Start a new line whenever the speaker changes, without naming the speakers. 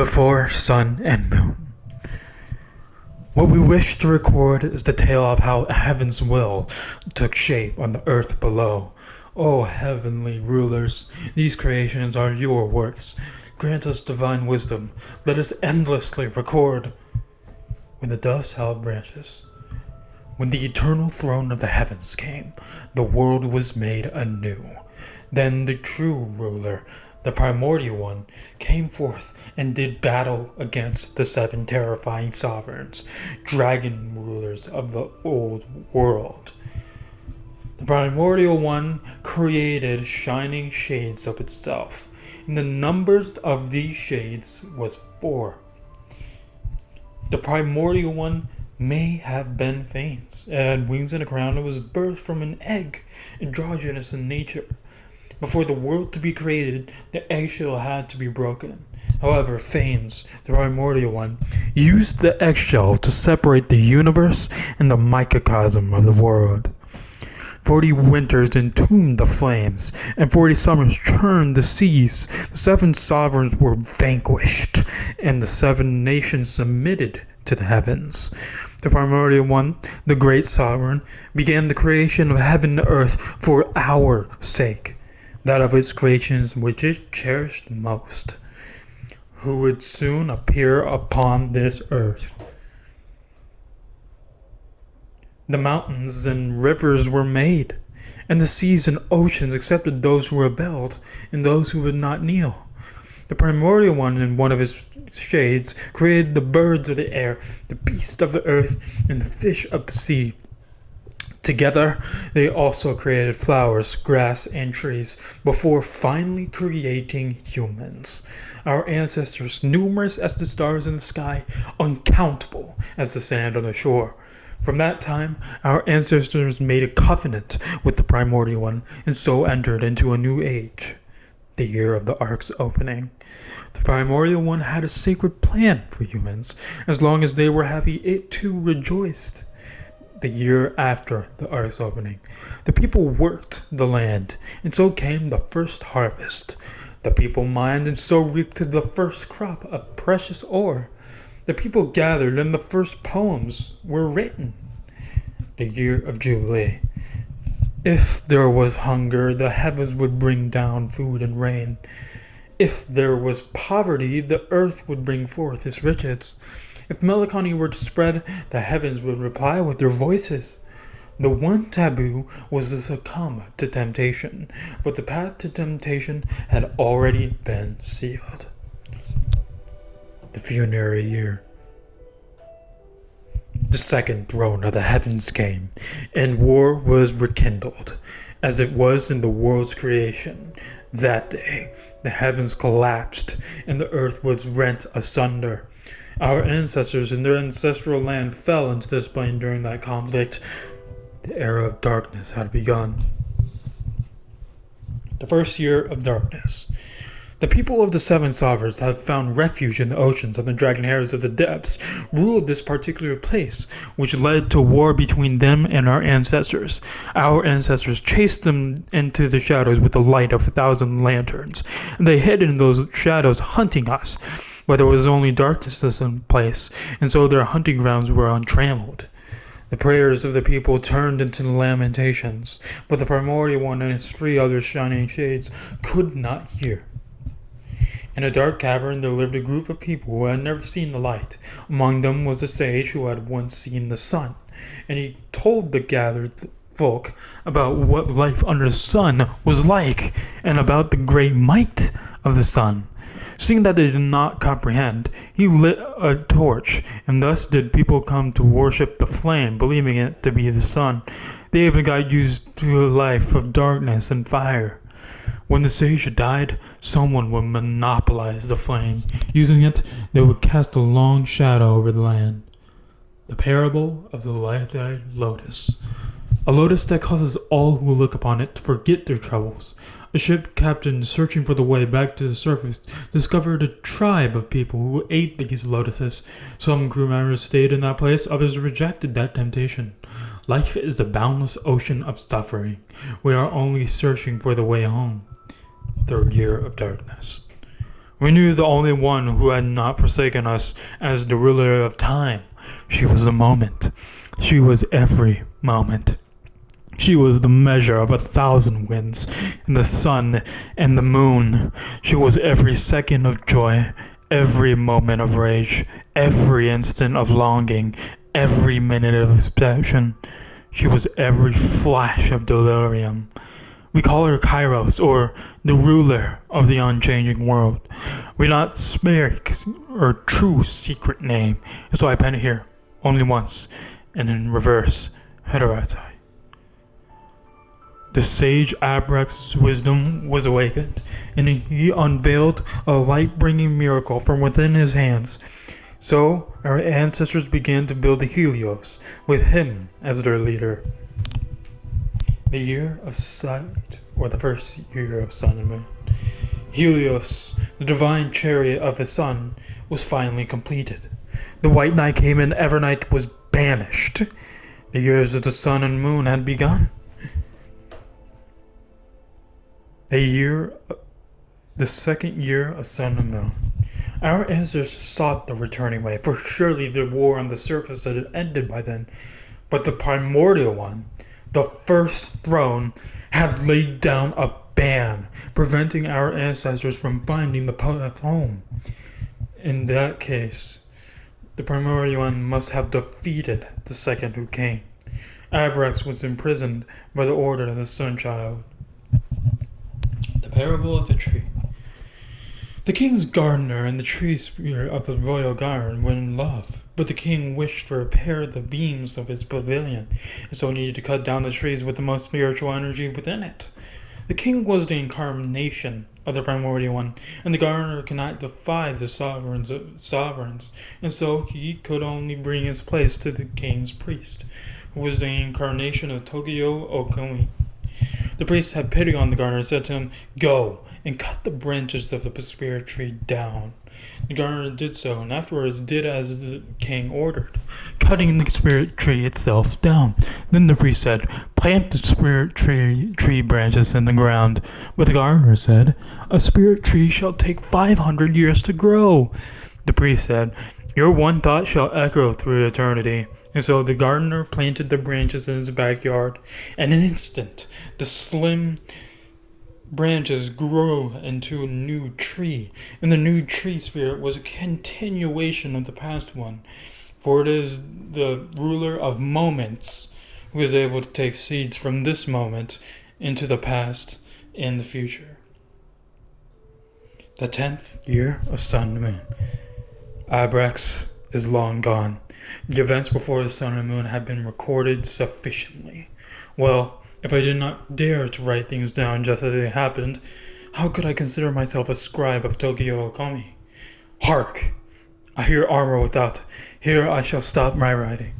Before sun and moon. What we wish to record is the tale of how heaven's will took shape on the earth below. O heavenly rulers, these creations are your works. Grant us divine wisdom. Let us endlessly record. When the doves held branches, when the eternal throne of the heavens came, the world was made anew. Then the true ruler, the primordial one, came forth and did battle against the seven terrifying sovereigns, dragon rulers of the old world. The primordial one created shining shades of itself, and the number of these shades was 4. The primordial one may have been Phanes. It had wings and a crown. It was birthed from an egg, androgynous in nature. Before the world to be created, the eggshell had to be broken. However, Phanes, the primordial one, used the eggshell to separate the universe and the microcosm of the world. 40 winters entombed the flames, and 40 summers churned the seas. The 7 sovereigns were vanquished, and the 7 nations submitted to the heavens. The primordial one, the great sovereign, began the creation of heaven and earth for our sake, that of its creations which it cherished most, who would soon appear upon this earth. The mountains and rivers were made, and the seas and oceans accepted those who rebelled and those who would not kneel. The primordial one, in one of his shades, created the birds of the air, the beasts of the earth, and the fish of the sea. Together, they also created flowers, grass, and trees, before finally creating humans. Our ancestors, numerous as the stars in the sky, uncountable as the sand on the shore. From that time, our ancestors made a covenant with the primordial one, and so entered into a new age, the year of the Ark's opening. The primordial one had a sacred plan for humans. As long as they were happy, it too rejoiced. The year after the Ark's opening, the people worked the land, and so came the first harvest. The people mined, and so reaped the first crop of precious ore. The people gathered, and the first poems were written. The year of Jubilee. If there was hunger, the heavens would bring down food and rain. If there was poverty, the earth would bring forth its riches. If melancholy were to spread, the heavens would reply with their voices. The one taboo was to succumb to temptation, but the path to temptation had already been sealed. The funerary year. The second throne of the heavens came, and war was rekindled, as it was in the world's creation. That day, the heavens collapsed, and the earth was rent asunder. Our ancestors in their ancestral land fell into this plane during that conflict. The era of darkness had begun. The first year of darkness. The people of the 7 sovereigns have found refuge in the oceans, and the dragon hares of the depths ruled this particular place, which led to war between them and our ancestors. Our ancestors chased them into the shadows with the light of 1,000 lanterns, and they hid in those shadows hunting us, but there was only darkness in some place, and so their hunting grounds were untrammeled. The prayers of the people turned into lamentations, but the primordial one and his 3 other shining shades could not hear. In a dark cavern there lived a group of people who had never seen the light. Among them was a sage who had once seen the sun, and he told the gathered folk about what life under the sun was like, and about the great might of the sun. Seeing that they did not comprehend, he lit a torch, and thus did people come to worship the flame, believing it to be the sun. They even got used to a life of darkness and fire. When the sage had died, someone would monopolize the flame. Using it, they would cast a long shadow over the land. The parable of the light-eyed lotus. A lotus that causes all who look upon it to forget their troubles. A ship captain searching for the way back to the surface discovered a tribe of people who ate these lotuses. Some crew members stayed in that place, others rejected that temptation. Life is a boundless ocean of suffering. We are only searching for the way home. Third year of darkness. We knew the only one who had not forsaken us as the ruler of time. She was the moment. She was every moment. She was the measure of 1,000 winds, and the sun and the moon. She was every second of joy, every moment of rage, every instant of longing, every minute of obsession. She was every flash of delirium. We call her Kairos, or the ruler of the unchanging world. We not speak her true secret name, so I pen it here, only once, and in reverse, Heterotai. The sage Abrax's wisdom was awakened, and he unveiled a light-bringing miracle from within his hands. So our ancestors began to build the Helios, with him as their leader. The year of sight, or the first year of sun and moon. Helios, the divine chariot of the sun, was finally completed. The white night came and Evernight was banished. The years of the sun and moon had begun. The second year of sun and moon. Our ancestors sought the returning way, for surely the war on the surface had ended by then. But the primordial one, the first throne, had laid down a ban, preventing our ancestors from finding the path home. In that case, the primordial one must have defeated the second who came. Abrax was imprisoned by the order of the Sunchild. The Parable of the Tree. The king's gardener and the tree spirit of the royal garden were in love, but the king wished to repair the beams of his pavilion, and so needed to cut down the trees with the most spiritual energy within it. The king was the incarnation of the primordial one, and the gardener could not defy the sovereigns, and so he could only bring his place to the king's priest, who was the incarnation of Tokyo Okumi. The priest had pity on the gardener and said to him, "Go and cut the branches of the spirit tree down." The gardener did so, and afterwards did as the king ordered, cutting the spirit tree itself down. Then the priest said, "Plant the spirit tree branches in the ground." But the gardener said, "A spirit tree shall take 500 years to grow." The priest said, "Your one thought shall echo through eternity." And so the gardener planted the branches in his backyard. In an instant, the slim branches grew into a new tree, and the new tree spirit was a continuation of the past one, for it is the ruler of moments who is able to take seeds from this moment into the past and the future. The 10th year of sun and moon. Abrax is long gone. The events before the sun and moon have been recorded sufficiently. Well, if I did not dare to write things down just as they happened, how could I consider myself a scribe of Tokyo Okami? Hark! I hear armor without. Here I shall stop my writing.